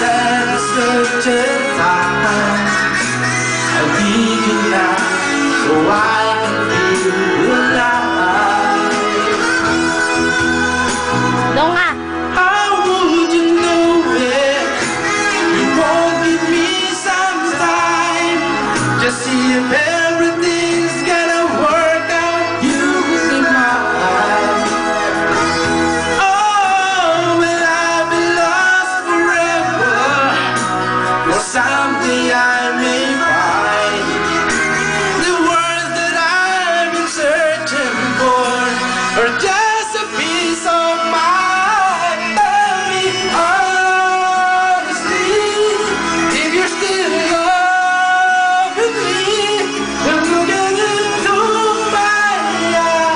at such a time. I'll be you now, so I can feel alive. Doon nga. How would you know it? You won't give me some time. Just see if everything's gonna work out. You will be mine. Oh, will I be lost forever? Or someday I may find the words that I've been searching for, or just a piece of mind. Tell me honestly, if you're still loving me, then look into my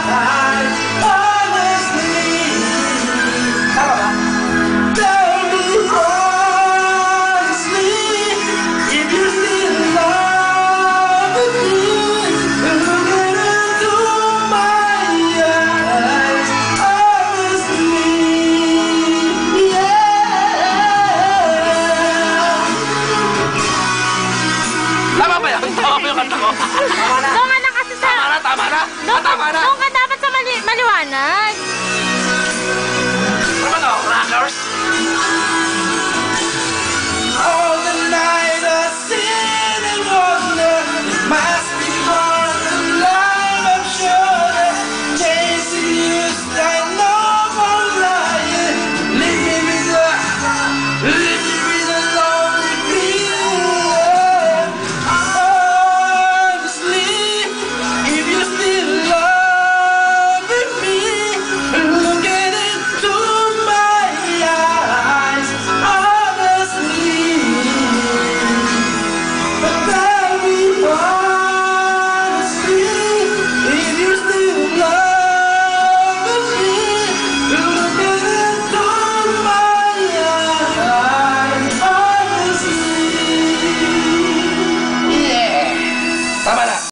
eyes. Honestly, tell me honestly, if you're still loving me, then look into my eyes. Honestly, Tama ba yan? Tama ba yung kanta ko? Doon nga na kasi sa... Tama na, tama na. Doon Tama na. ka dapat sa maliwanag.